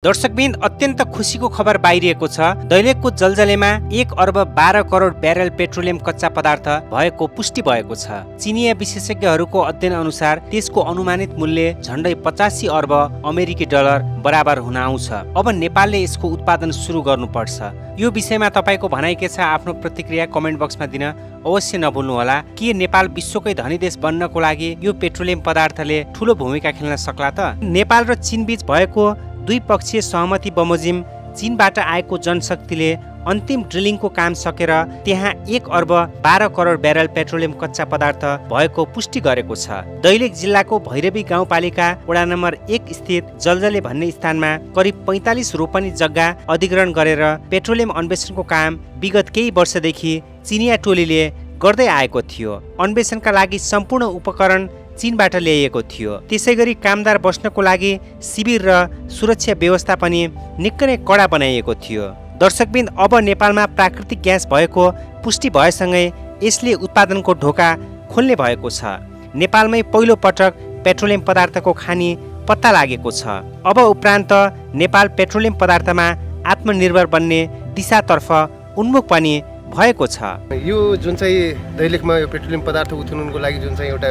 दर्शकबिन अत्यन्त खुशीको खबर बाहिरिएको छ। दैलेखको जलजलेमा 1 अर्ब 12 करोड ब्यारेल पेट्रोलियम कच्चा पदार्थ भएको पुष्टि भएको छ। चिनिया विशेषज्ञहरूको अध्ययन अनुसार त्यसको अनुमानित मूल्य झण्डै 85 अर्ब अमेरिकी डलर बराबर हुन आउँछ। अब नेपालले यसको उत्पादन सुरु गर्नुपर्छ। यो विषयमा तपाईको भनाइ के छ? आफ्नो प्रतिक्रिया कमेन्ट बक्समा दिन अवश्य नभुल्नुहोला। के नेपाल विश्वकै धनी देश बन्नको लागि यो पेट्रोलियम पदार्थले ठूलो भूमिका खेल्न सक्ला त? नेपाल र चीन बीच भएको द्विपक्षीय सहमति बमोजिम चीनबाट आएको जनशक्तिले अन्तिम ड्रिलिङको काम सकेर त्यहाँ 1 अर्ब 12 करोड ब्यारेल पेट्रोलियम कच्चा पदार्थ भएको पुष्टि गरेको छ। दैलेख जिल्लाको भैरवी गाउँपालिका वडा नम्बर 1 स्थित जलजले भन्ने स्थानमा करिब 45 रोपनी जग्गा अधिग्रहण गरेर पेट्रोलियम अन्वेषणको काम विगत केही वर्षदेखि चिनिया टोलीले गर्दै आएको थियो। अन्वेषणका लागि सम्पूर्ण उपकरण चीनबाट ल्याइएको थियो। त्यसैगरी कामदार बस्नको लागि शिविर र सुरक्षा व्यवस्था पनि निकै नै कडा बनाइएको थियो। दर्शकबिन अब नेपालमा प्राकृतिक ग्यास भएको पुष्टि भएसँगै यसले उत्पादनको ढोका खोल्ने भएको छ। नेपालमै पहिलो पटक पेट्रोलियम पदार्थको खानी पत्ता लागेको छ। अब उपरान्त नेपाल पेट्रोलियम पदार्थमा आत्मनिर्भर बन्ने दिशातर्फ उन्मुख पनि भएको छ। यो जुन चाहिँ दैलेखमा यो पेट्रोलियम पदार्थ उत्खननको लागि जुन चाहिँ एउटा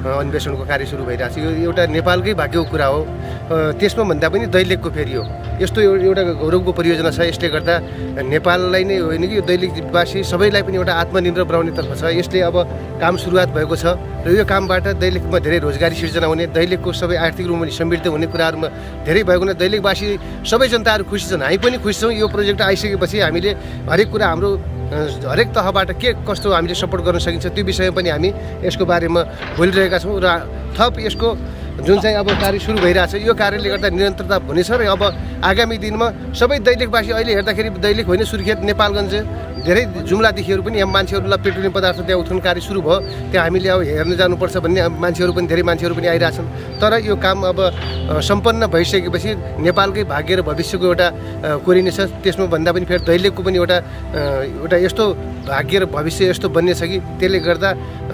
अन्वेषणको कार्य सुरु भइरहेको छ, यो एउटा नेपालकै भाग्यको कुरा हो। त्यसमा भन्दा पनि दैलेखको फेरि हो यस्तो एउटा गौरवको परियोजना छ। यसले गर्दा नेपाललाई नै होइन कि यो दैलेखवासी सबैलाई पनि एउटा आत्मनिर्भर बनाउनेतर्फ छ। यसले अब काम सुरुवात भएको छ र यो कामबाट दैलेखमा धेरै रोजगारी सिर्जना हुने, दैलेखको सबै आर्थिक रूपमा समृद्ध हुने कुराहरूमा धेरै भएको हुनाले दैलेखवासी सबै जनताहरू खुसी छन्। हामी पनि खुसी छौँ। यो प्रोजेक्ट आइसकेपछि हामीले हरेक कुरा हाम्रो हरेक तहबाट के कस्तो हामीले सपोर्ट गर्न सकिन्छ त्यो विषयमा पनि हामी यसको बारेमा बोलिरहेका छौँ र थप यसको जुन चाहिँ अब कार्य सुरु भइरहेछ यो कार्यले गर्दा निरन्तरता हुनेछ र अब आगामी दिनमा सबै दैलेखवासी अहिले हेर्दाखेरि दैलेख होइन सुर्खेत नेपालगञ्ज धेरै जुम्लादेखिहरू पनि यहाँ मान्छेहरूलाई पेट्रोलियम पदार्थ त्यहाँ उत्खनन कार्य सुरु भयो। त्यहाँ हामीले अब हेर्न जानुपर्छ भन्ने मान्छेहरू पनि धेरै मान्छेहरू पनि आइरहेछन्। तर यो काम अब सम्पन्न भइसकेपछि नेपालकै भाग्य र भविष्यको एउटा कोरिनेछ। त्यसमा भन्दा पनि फेरि दैलेखको पनि एउटा यस्तो भाग्य र भविष्य यस्तो बन्ने छ कि त्यसले गर्दा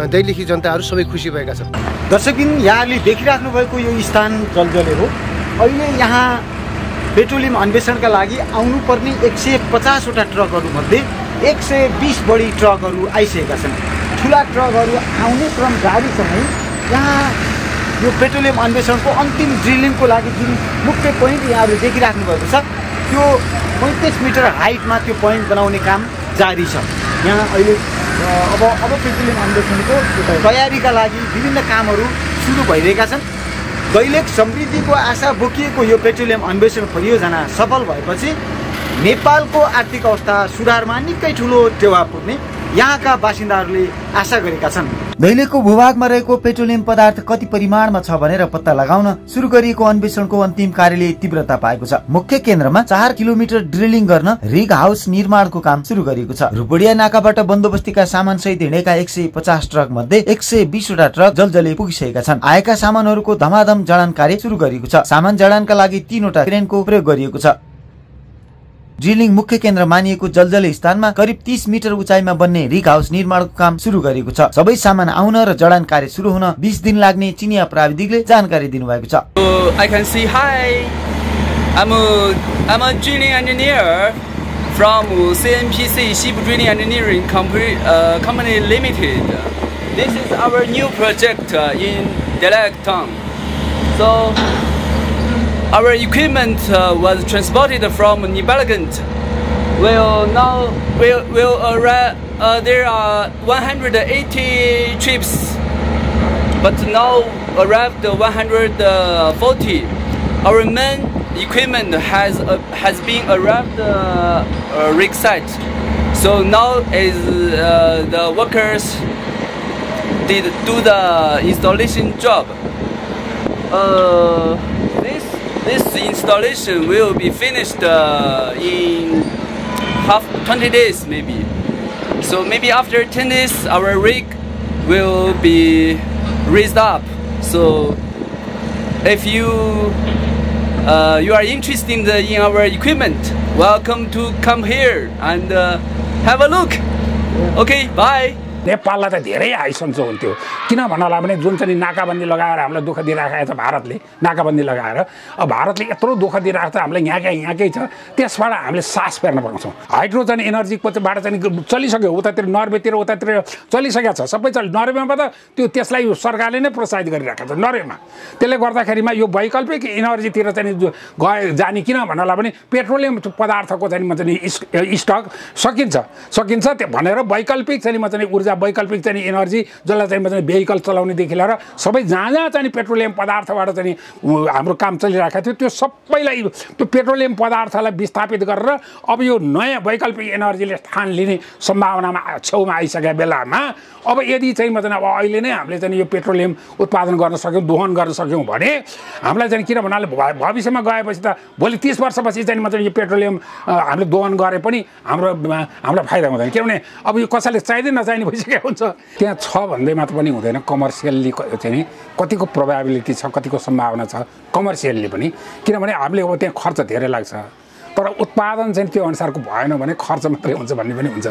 दैलेखी जनताहरू सबै खुसी भएका छन्। दर्शकबिन यहाँले देखिराख्नु भएको यो स्थान जलजले हो। अहिले यहाँ पेट्रोलियम अन्वेषणका लागि आउनुपर्ने 150 वटा ट्रकहरूमध्ये 120 बढी ट्रकहरू आइसकेका छन्। ठुला ट्रकहरू आउने क्रम जारी छ नै। यहाँ यो पेट्रोलियम अन्वेषणको अन्तिम ड्रिलिङको लागि जुन मुख्य पोइन्ट यहाँहरूले देखिराख्नु भएको छ त्यो 35 मिटर हाइटमा त्यो पोइन्ट बनाउने काम जारी छ। यहाँ अहिले अब पेट्रोलियम अन्वेषणको तयारीका लागि विभिन्न कामहरू सुरु भइरहेका छन्। दैलेख समृद्धिको आशा बोकिएको यो पेट्रोलियम अन्वेषण परियोजना सफल भएपछि नेपालको आर्थिक अवस्था सुधारमा निकै ठुलो टेवा पुग्ने यहाँका बासिन्दाहरूले आशा गरेका छन्। दैलेखको भूभागमा रहेको पेट्रोलियम पदार्थ कति परिमाणमा छ भनेर पत्ता लगाउन सुरु गरिएको अन्वेषणको अन्तिम कार्यले तीव्रता पाएको छ। मुख्य केन्द्रमा 4 किलोमिटर ड्रिलिङ गर्न रिग हाउस निर्माणको काम सुरु गरिएको छ। रुपडिया नाकाबाट बन्दोबस्तीका सामान सहित हिँडेका 150 ट्रक मध्ये 120 वटा ट्रक जलजले पुगिसकेका छन्। आएका सामानहरूको धमाधम जडान कार्य सुरु गरिएको छ। सामान जडानका लागि 3 वटा क्रेनको प्रयोग गरिएको छ। ड्रिलिङ मुख्य केन्द्र मानिएको जलजले स्थानमा करिब 30 मिटर उचाइमा बन्ने रिग हाउस निर्माणको काम सुरु गरेको छ। सबै सामान आउन र जडान कार्य सुरु हुन 20 दिन लाग्ने चिनिया प्राविधिकले जानकारी दिनुभएको छ। I can see hi. I'm a drilling engineer from CNPC Ship Drilling Engineering Company Limited. This is our new project in Dailekh town. So our equipment was transported from Nibelgant. Well, now will arrive. There are 180 trips, but now arrived 140. Our main equipment has been arrived rig site. So now is the workers did do the installation job. This installation will be finished in 20 days maybe. So maybe after 10 days our rig will be raised up. So if you are interested in our equipment, welcome to come here and have a look. Okay, bye. नेपाललाई त धेरै हाइसन्चो हुन्थ्यो किन भन्नला भने जुन चाहिँ नाकाबन्दी लगाएर हामीलाई दुःख दिइराखेको छ भारतले नाकाबन्दी लगाएर अब भारतले यत्रो दुःख दिइरहेको छ हामीलाई यहाँकै छ त्यसबाट हामीले सास फेर्न पाउँछौँ हाइड्रोजन एनर्जीकोबाट चाहिँ चलिसक्यो उतातिर नर्वेतिर उतातिर चलिसकेको छ सबै नर्वेमा त त्यसलाई सरकारले नै प्रोत्साहित गरिरहेको छ नर्वेमा त्यसले गर्दाखेरिमा यो वैकल्पिक एनर्जीतिर चाहिँ जाने किन भन्नला भने पेट्रोलियम पदार्थको चाहिँ स्टक सकिन्छ त्यो भनेर वैकल्पिक चाहिँ ऊर्जा वैकल्पिक चाहिँ एनर्जी जसलाई चाहिँ भेहिकल चलाउनेदेखि लिएर सबै जहाँ चाहिँ पेट्रोलियम पदार्थबाट चाहिँ हाम्रो काम चलिरहेको थियो त्यो सबैलाई त्यो पेट्रोलियम पदार्थलाई विस्थापित गरेर अब यो नयाँ वैकल्पिक एनर्जीले स्थान लिने सम्भावनामा छेउमा आइसकेको बेलामा अब यदि चाहिँ अब अहिले नै हामीले चाहिँ यो पेट्रोलियम उत्पादन गर्न सक्यौँ दोहन गर्न सक्यौँ भने हामीलाई चाहिँ किन भन्नाले भविष्यमा गएपछि त भोलि 30 वर्षपछि चाहिँ यो पेट्रोलियम हामीले दोहन गरे पनि हामीलाई फाइदा हुँदैन किनभने अब यो कसैले चाहिँदै नचाहिने भइसकेको हुन्छ त्यहाँ छ भन्दै मात्र पनि हुँदैन कमर्सियल्ली चाहिँ कतिको प्रोबेबिलिटी छ कतिको सम्भावना छ कमर्सियल्ली पनि किनभने हामीले अब त्यहाँ खर्च धेरै लाग्छ तर उत्पादन चाहिँ त्यो अनुसारको भएन भने खर्च मात्रै हुन्छ भन्ने पनि हुन्छ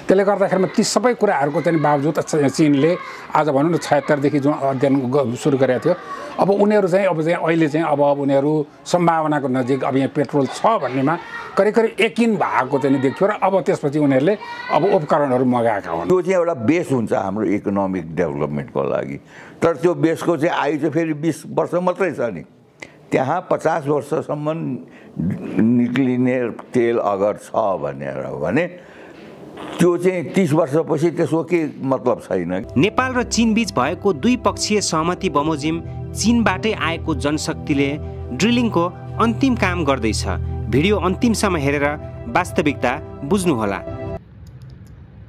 त्यसले गर्दाखेरिमा ती सबै कुराहरूको चाहिँ बावजुद चीनले आज भनौँ न 76 देखि जुन अध्ययन सुरु गरेको थियो अब उनीहरू चाहिँ अहिले चाहिँ अब उनीहरू सम्भावनाको नजिक अब यहाँ पेट्रोल छ भन्नेमा करिब यकिन भएको चाहिँ देखियो र अब त्यसपछि उनीहरूले अब उपकरणहरू मगाएका हुन् त्यो चाहिँ एउटा बेस हुन्छ हाम्रो इकोनोमिक डेभलपमेन्टको लागि तर त्यो बेसको चाहिँ आयु चाहिँ फेरि 20 वर्ष मात्रै छ नि त्यहाँ 50 वर्षसम्म निक्लिने तेल अगर छ भने त्यो चाहिँ 30 वर्षपछि त्यसको के मतलब छैन नेपाल र चीन बीच भएको द्विपक्षीय सहमति बमोजिम चीनबाटै आएको जनशक्तिले ड्रिलिङको अन्तिम काम गर्दैछ भिडियो अन्तिमसम्म हेरेर वास्तविकता बुझ्नुहोला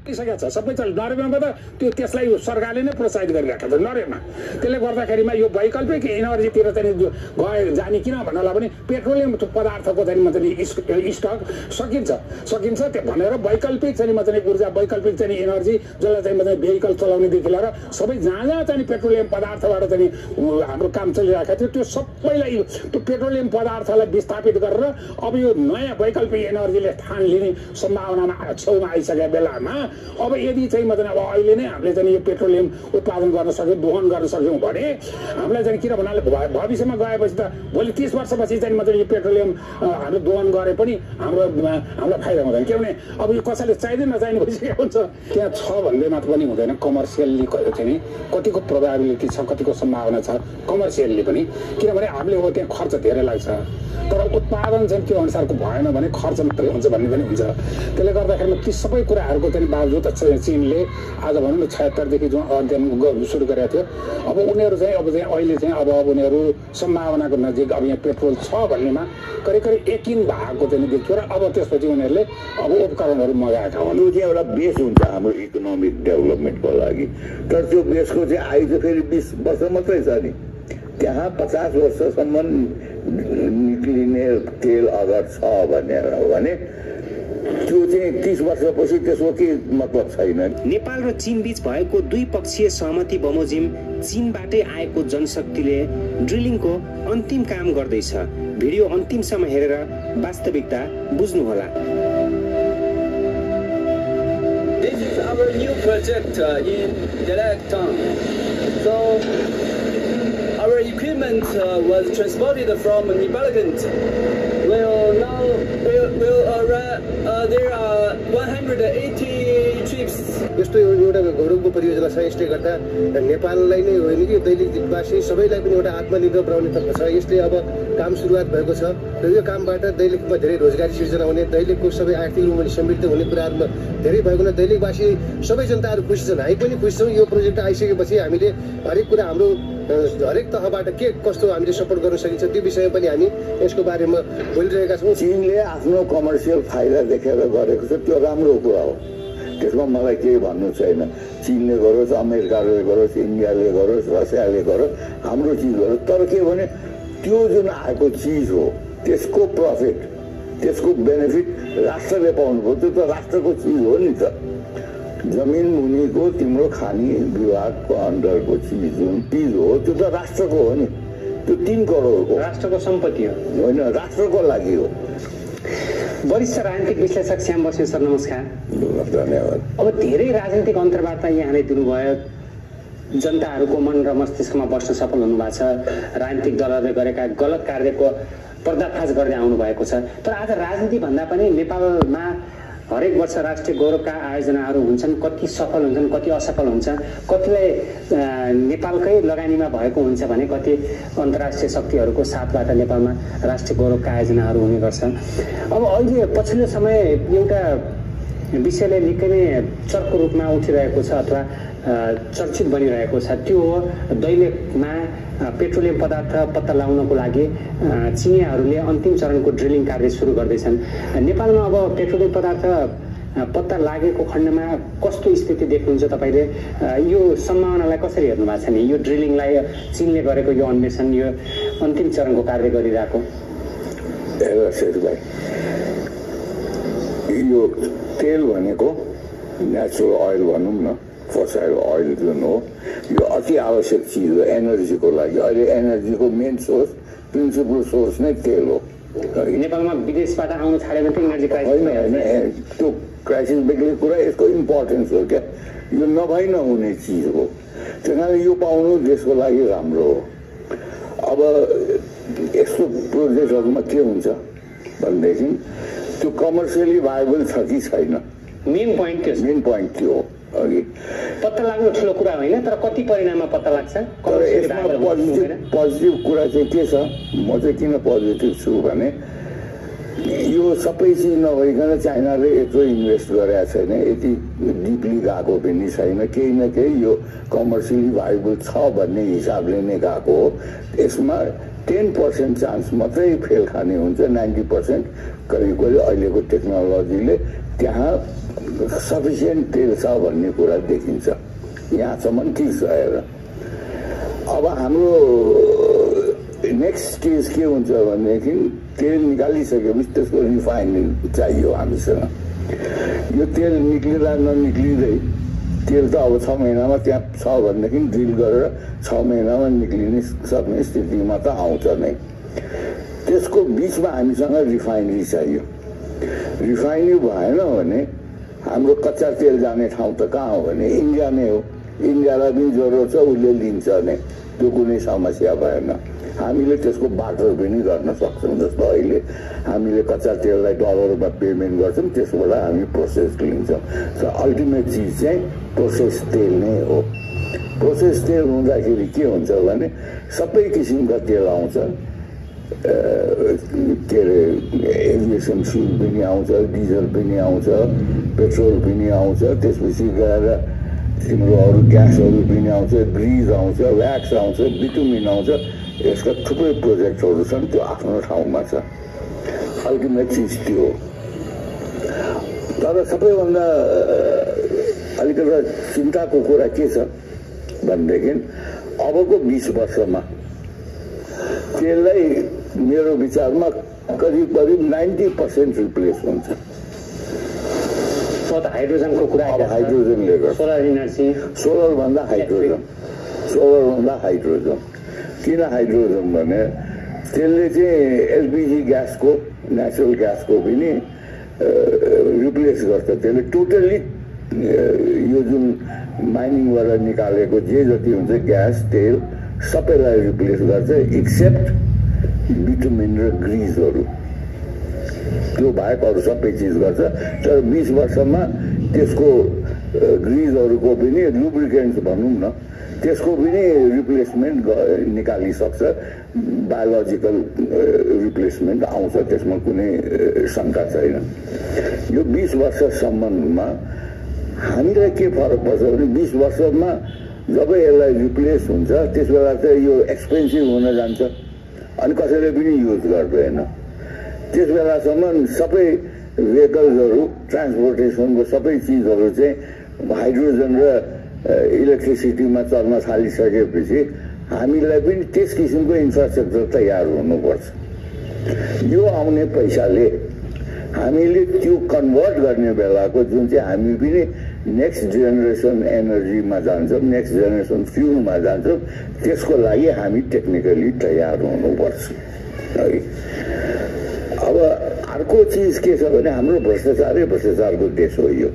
सबै नर्वेमा त त्यसलाई सरकारले नै प्रोत्साहित गरिरहेको छ नर्वेमा त्यसले गर्दाखेरिमा यो वैकल्पिक एनर्जीतिर चाहिँ जाने किन भन्नला भने पेट्रोलियम पदार्थको चाहिँ स्टक सकिन्छ त्यो भनेर वैकल्पिक चाहिँ ऊर्जा वैकल्पिक चाहिँ एनर्जी जसलाई चाहिँ भेहिकल चलाउनेदेखि लिएर सबै जहाँ चाहिँ पेट्रोलियम पदार्थबाट चाहिँ हाम्रो काम चलिरहेको थियो त्यो सबैलाई त्यो पेट्रोलियम पदार्थलाई विस्थापित गरेर अब यो नयाँ वैकल्पिक एनर्जीले स्थान लिने सम्भावनामा छेउमा आइसकेको बेलामा अब यदि चाहिँ अब अहिले नै हामीले चाहिँ यो पेट्रोलियम उत्पादन गर्न सक्यौँ दोहन गर्न सक्यौँ भने हामीलाई चाहिँ किन भन्नाले भविष्यमा गएपछि त भोलि 30 वर्षपछि चाहिँ यो पेट्रोलियम हामीले दोहन गरे पनि हामीलाई फाइदा हुँदैन किनभने अब यो कसैले चाहिँदै नचाहिने भइसकेको हुन्छ त्यहाँ छ भन्दै मात्र पनि हुँदैन कमर्सियल्ली चाहिँ कतिको प्रोबेबिलिटी छ कतिको सम्भावना छ कमर्सियल्ली पनि किनभने हामीले अब त्यहाँ खर्च धेरै लाग्छ तर उत्पादन चाहिँ त्यो अनुसारको भएन भने खर्च मात्रै हुन्छ भन्ने पनि हुन्छ त्यसले गर्दाखेरि ती सबै कुराहरूको चाहिँ बावजुद चीनले आज भनौँ न 76 देखि जुन अध्ययन सुरु गरेको थियो अब उनीहरू चाहिँ अहिले चाहिँ अब उनीहरू सम्भावनाको नजिक अब यहाँ पेट्रोल छ भन्नेमा करिब यकिन भएको चाहिँ देखियो र अब त्यसपछि उनीहरूले अब उपकरणहरू मगाएका हुन् त्यो चाहिँ एउटा बेस हुन्छ हाम्रो इकोनोमिक डेभलपमेन्टको लागि तर त्यो बेसको चाहिँ आयु चाहिँ फेरि 20 वर्ष मात्रै छ नि त्यहाँ 50 वर्षसम्म निक्लिने तेल अगर छ भने त्यो चाहिँ 30 वर्षपछि त्यसको के मतलब छैन नेपाल र चीन बीच भएको द्विपक्षीय सहमति बमोजिम चीनबाटै आएको जनशक्तिले ड्रिलिङको अन्तिम काम गर्दैछ भिडियो अन्तिमसम्म हेरेर वास्तविकता बुझ्नुहोला This is our new project in Dalag town. So our equipment was transported from Nepalgant. There are 180 trips. यस्तो एउटा गौरवको परियोजना छ यसले गर्दा नेपाललाई नै होइन कि दैलेखवासी सबैलाई पनि एउटा आत्मनिर्भर बनाउने तर्फ छ यसले अब काम सुरुवात भएको छ र यो कामबाट दैलेखमा धेरै रोजगारी सिर्जना हुने दैलेखको सबै आर्थिक रूपले समृद्ध हुने कुराहरूमा धेरै भएको हुनाले दैलेखवासी सबै जनताहरू खुसी छन् हामी पनि खुसी छौँ यो प्रोजेक्ट आइसकेपछि हामीले हरेक कुरा हाम्रो हरेक तहबाट के कस्तो हामीले सपोर्ट गर्न सकिन्छ त्यो विषयमा पनि हामी यसको बारेमा बोलिरहेका छौँ चीनले आफ्नो कमर्सियल फाइदा देखेर गरेको छ त्यो राम्रो कुरा हो त्यसमा मलाई केही भन्नु छैन चीनले गरोस् अमेरिकाले गरोस् इन्डियाले गरोस् रसियाले गरोस् हाम्रो चिज गरोस् तर के भने त्यो जुन आएको चिज हो त्यसको प्रफिट त्यसको बेनिफिट राष्ट्रले पाउनु पर्यो त्यो त राष्ट्रको चिज हो नि त जमिन मुनिको तिम्रो खानी विभागको अन्डरको चिज जुन चिज हो त्यो त राष्ट्रको हो नि त्यो 3 करोडको राष्ट्रको सम्पत्ति हो होइन राष्ट्रको लागि हो वरिष्ठ राजनीतिक विश्लेषक श्याम बस्नेत सर नमस्कार। धन्यवाद। अब धेरै राजनीतिक अन्तर्वार्ता यहाँले दिनुभयो, जनताहरूको मन र मस्तिष्कमा बस्न सफल हुनुभएको छ, राजनीतिक दलहरूले गरेका गलत कार्यको पर्दाफास गर्दै आउनु भएको छ। तर आज राजनीति भन्दा पनि नेपालमा हरेक वर्ष राष्ट्रिय गौरवका आयोजनाहरू हुन्छन्, कति सफल हुन्छन् कति असफल हुन्छ, कतिलाई नेपालकै लगानीमा भएको हुन्छ भने कति अन्तर्राष्ट्रिय शक्तिहरूको साथबाट नेपालमा राष्ट्रिय गौरवका आयोजनाहरू हुने गर्छ। अब अहिले पछिल्लो समय एउटा विषयले निकै नै चर्को रूपमा उठिरहेको छ अथवा चर्चित बनिरहेको छ, त्यो हो दैलेखमा पेट्रोलियम पदार्थ पत्ता लगाउनको लागि चिनियाहरूले अन्तिम चरणको ड्रिलिङ कार्य सुरु गर्दैछन्। नेपालमा अब पेट्रोलियम पदार्थ पत्ता लागेको खण्डमा कस्तो स्थिति देख्नुहुन्छ तपाईँले? यो सम्भावनालाई कसरी हेर्नु भएको छ नि? यो ड्रिलिङलाई चिनले गरेको यो अन्वेषण, यो अन्तिम चरणको कार्य गरिरहेको? यो तेल भनेको नेचुरल ओइल भनौँ न, फसाइल ओइल जुन हो, यो अति आवश्यक चिज हो एनर्जीको लागि। अहिले एनर्जीको मेन सोर्स, प्रिन्सिपल सोर्स नै तेल हो। नेपालमा विदेशबाट आउनु थाल्यो भने इनर्जी क्राइसिस होइन, त्यो क्राइसिस बेग्लै कुरा, यसको इम्पोर्टेन्स हो क्या, यो नभई नहुने चिज हो। त्यही कारण यो पाउनु देशको लागि राम्रो हो। अब यस्तो प्रोजेक्टहरूमा के हुन्छ भनेदेखि त्यो कमर्सियली भाइबल छ कि छैन, मेन पोइन्ट त्यो हो। अघि पत्ता लाग्नु ठुलो कुरा होइन, तर कति परिणाममा पत्ता लाग्छ? तर यसमा पोजिटिभ कुरा चाहिँ के छ, म चाहिँ किन पोजिटिभ छु भने यो सबै चिज नभइकन चाइनाले यत्रो इन्भेस्ट गरेका छैन, यति डिपली गएको पनि छैन, केही न केही यो कमर्सियली भाइबल छ भन्ने हिसाबले नै गएको हो। यसमा 10% चान्स मात्रै फेल खाने हुन्छ, 90% करिब करिब अहिलेको टेक्नोलोजीले त्यहाँ सफिसियन्ट तेल छ भन्ने कुरा देखिन्छ। यहाँसम्म ठिक छ हेर। अब हाम्रो नेक्स्ट स्टेज के हुन्छ भनेदेखि तेल निकालिसकेपछि त्यसको रिफाइनिङ चाहियो हामीसँग। यो तेल निक्लिँदा ननिक्लिँदै, तेल त अब 6 महिनामा त्यहाँ छ भनेदेखि ड्रिल गरेर 6 महिनामा निक्लिने सक्ने स्थितिमा त आउँछ नै। त्यसको बिचमा हामीसँग रिफाइनरी चाहियो। रिफाइनरी भएन भने हाम्रो कच्चा तेल जाने ठाउँ त कहाँ हो भने इन्डिया नै हो। इन्डियालाई पनि जरुरत छ, उसले लिन्छ नै, त्यो कुनै समस्या भएन। हामीले त्यसको बाटर पनि गर्न सक्छौँ। जस्तो अहिले हामीले कच्चा तेललाई डलरमा पेमेन्ट गर्छौँ, त्यसबाट हामी प्रोसेस लिन्छौँ। अल्टिमेट चिज चाहिँ प्रोसेस तेल नै हो। प्रोसेस तेल हुँदाखेरि के हुन्छ भने सबै किसिमका तेल आउँछ, के अरे एभिएसन फ्युल पनि आउँछ, डिजल पनि आउँछ, पेट्रोल पनि आउँछ, त्यसपछि गएर तिम्रो अरू ग्यासहरू पनि आउँछ, ग्रिज आउँछ, व्याक्स आउँछ, बिटुमिन आउँछ। यसका थुप्रै प्रोजेक्टहरू छन्, त्यो आफ्नो ठाउँमा छ। अल्टिमेट चिज त्यो हो। तर सबैभन्दा अलिकति चिन्ताको कुरा के छ भनेदेखि अबको 20 वर्षमा त्यसलाई मेरो विचारमा करिब 90% रिप्लेस हुन्छ। हाइड्रोजनको कुरा, हाइड्रोजनले गर्छ, सोलर इनर्जी, सोलरभन्दा हाइड्रोजन। किन हाइड्रोजन भने त्यसले चाहिँ एलपिजी ग्यासको, नेचुरल ग्यासको पनि रिप्लेस गर्छ। त्यसले टोटल्ली यो जुन माइनिङबाट निकालेको जे जति हुन्छ ग्यास, तेल सबैलाई रिप्लेस गर्छ, एक्सेप्ट बिटुमिन र ग्रिजहरू। त्यो बाहेक अरू सबै चिज गर्छ। तर 20 वर्षमा त्यसको ग्रिजहरूको पनि लुब्रिकेन्ट्स भनौँ न, त्यसको पनि रिप्लेसमेन्ट निकालिसक्छ। बायोलोजिकल रिप्लेसमेन्ट आउँछ, त्यसमा कुनै शङ्का छैन। यो 20 वर्षसम्ममा हामीलाई के फरक पर्छ भने 20 वर्षमा जब यसलाई रिप्लेस हुन्छ त्यस बेला चाहिँ यो एक्सपेन्सिभ हुन जान्छ, अनि कसैले पनि युज गर्दैन। त्यस बेलासम्म सबै भेहिकल्सहरू, ट्रान्सपोर्टेसनको सबै चिजहरू चाहिँ हाइड्रोजन र इलेक्ट्रिसिटीमा चल्न थालिसकेपछि हामीलाई पनि त्यस किसिमको इन्फ्रास्ट्रक्चर तयार हुनुपर्छ। यो आउने पैसाले हामीले त्यो कन्भर्ट गर्ने बेलाको जुन चाहिँ हामी पनि नेक्स्ट जेनेरेसन एनर्जीमा जान्छौँ, नेक्स्ट जेनेरेसन फ्युलमा जान्छौँ, त्यसको लागि हामी टेक्निकली तयार हुनुपर्छ है। अब अर्को चिज के छ भने हाम्रो भ्रष्टाचारै भ्रष्टाचारको देश हो यो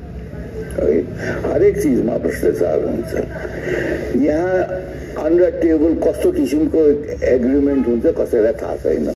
है। हरेक चिजमा भ्रष्टाचार हुन्छ। यहाँ अन्डर टेबल कस्तो किसिमको एग्रिमेन्ट हुन्छ कसैलाई थाहा छैन।